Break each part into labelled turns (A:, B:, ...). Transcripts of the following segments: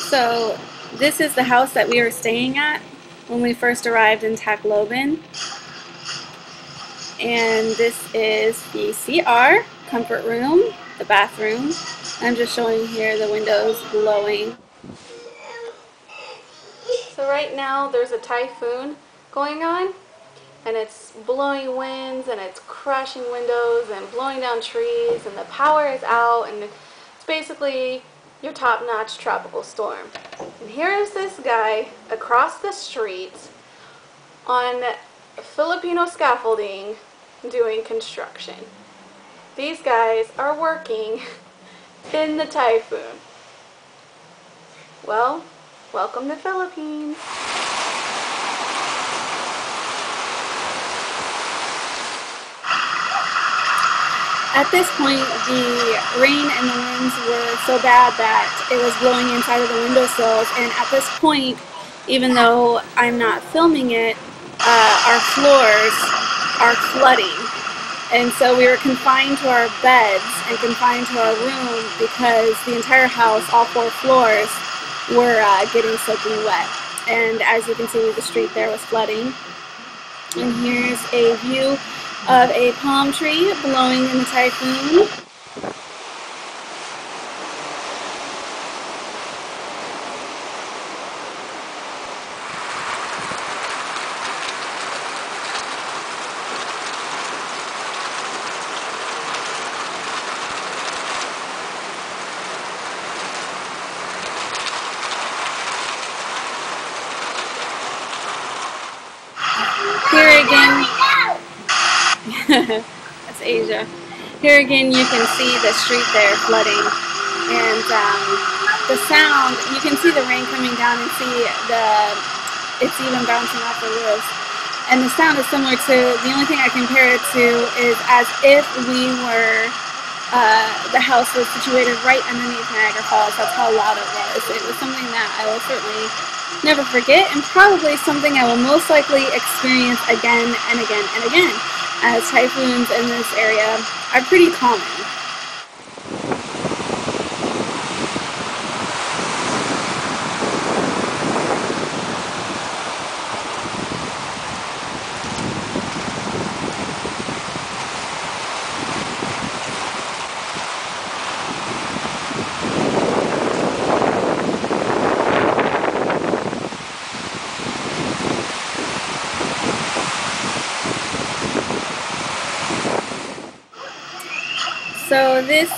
A: So this is the house that we were staying at when we first arrived in Tacloban. And this is the CR, comfort room, the bathroom. I'm just showing here the windows glowing. So right now there's a typhoon going on, and it's blowing winds and it's crashing windows and blowing down trees, and the power is out, and it's basically your top-notch tropical storm. And here is this guy across the street on Filipino scaffolding doing construction. These guys are working in the typhoon. Well, welcome to Philippines. At this point, the rain and the winds were so bad that it was blowing inside of the windowsills, and at this point, even though I'm not filming it, our floors are flooding. And so we were confined to our beds and confined to our room because the entire house, all 4 floors, were getting soaking wet. And as you can see, the street there was flooding. And here's a view of a palm tree blowing in the typhoon. Here again, that's Asia. Here again you can see the street there flooding, and the sound, you can see the rain coming down and see it's even bouncing off the roof. And the sound is similar to, the only thing I compare it to is as if we were, the house was situated right underneath Niagara Falls. That's how loud it was. It was something that I will certainly never forget, and probably something I will most likely experience again and again and again, as typhoons in this area are pretty common. So this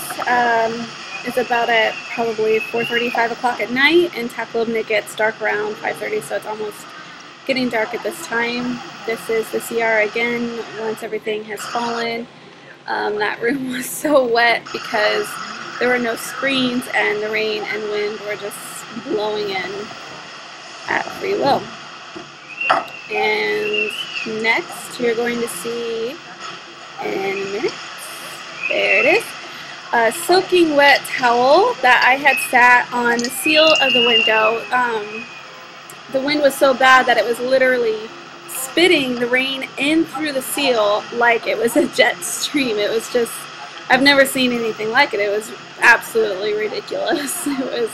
A: is about at probably 4:30, 5 o'clock at night. In Tacloban it gets dark around 5:30, so it's almost getting dark at this time. This is the CR again once everything has fallen. That room was so wet because there were no screens and the rain and wind were just blowing in at free will. And next you're going to see in a minute. There it is. A soaking wet towel that I had sat on the seal of the window. The wind was so bad that it was literally spitting the rain in through the seal like it was a jet stream. It was just, I've never seen anything like it. It was absolutely ridiculous. It was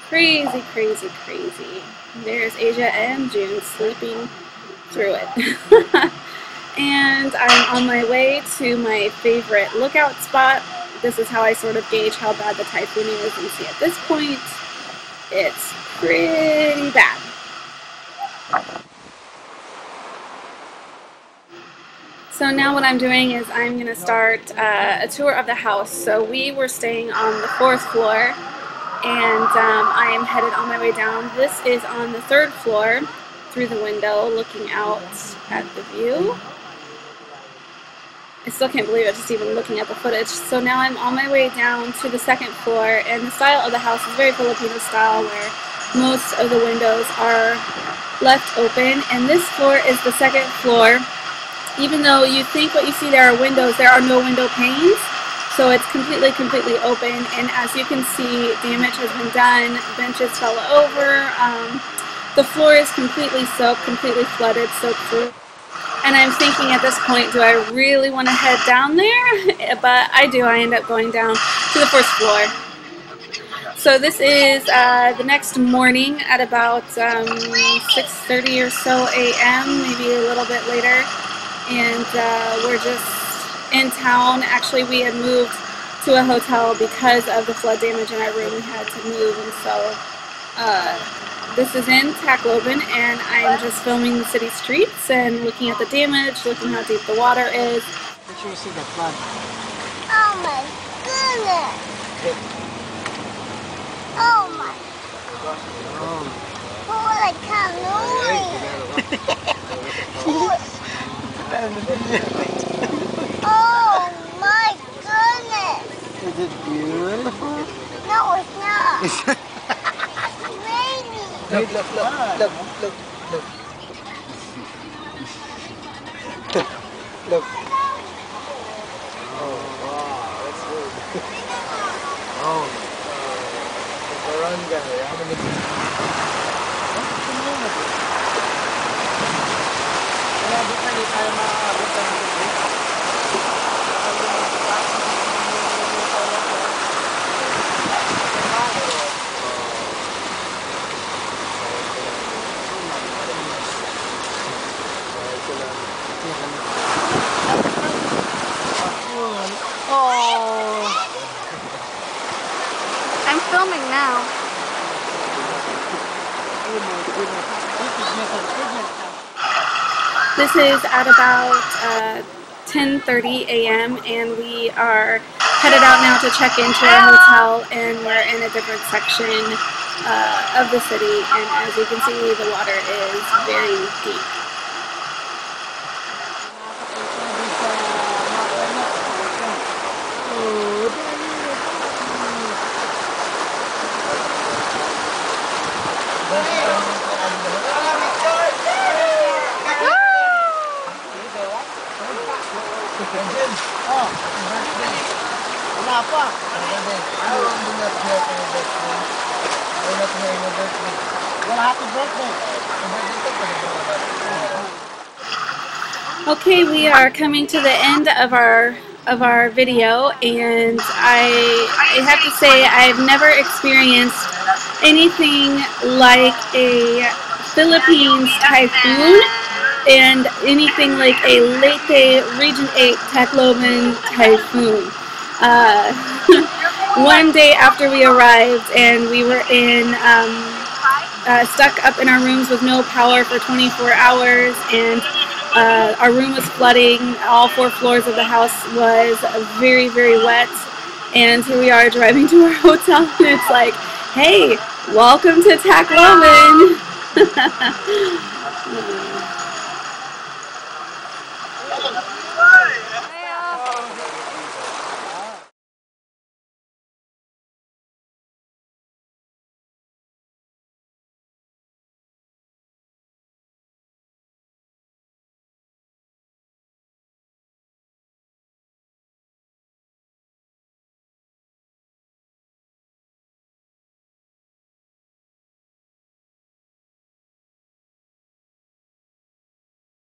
A: crazy, crazy, crazy. There's Asia and June sleeping through it. And I'm on my way to my favorite lookout spot. This is how I sort of gauge how bad the typhoon is. You see at this point, it's pretty bad. So now what I'm doing is I'm going to start a tour of the house. So we were staying on the 4th floor, and I am headed on my way down. This is on the 3rd floor through the window looking out at the view. I still can't believe it, just even looking at the footage. So now I'm on my way down to the 2nd floor, and the style of the house is very Filipino style, where most of the windows are left open. And this floor is the 2nd floor. Even though you think what you see there are windows, there are no window panes. So it's completely open, and as you can see, damage has been done. Benches fell over. The floor is completely soaked, completely flooded, soaked through. And I'm thinking at this point, do I really want to head down there? But I do. I end up going down to the 1st floor. So this is the next morning at about 6:30 or so a.m., maybe a little bit later, and we're just in town. Actually, we had moved to a hotel because of the flood damage in our room. We had to move, and so this is in Tacloban, and I'm just filming the city streets and looking at the damage, looking how deep the water is.
B: Make sure you see the flood.
C: Oh my goodness! Oh my! Holy cannoli! Oh my goodness!
B: Is it beautiful?
C: No, it's not. It's raining.
B: Look. Look. Oh, wow, that's good. Oh, the barangay. How many people? What's the name of it? Wala, di tayo maaabot ng tubig.
A: Oh. I'm filming now. This is at about 10:30 a.m. and we are headed out now to check into our hotel, and we're in a different section of the city, and as you can see, the water is very deep. Okay, we are coming to the end of our video, and I have to say I've never experienced anything like a Philippines typhoon and anything like a Leyte Region 8 Tacloban typhoon. One day after we arrived, and we were stuck up in our rooms with no power for 24 hours, and our room was flooding. All 4 floors of the house was very, very wet, and here we are driving to our hotel, and it's like, hey, welcome to Tacloban!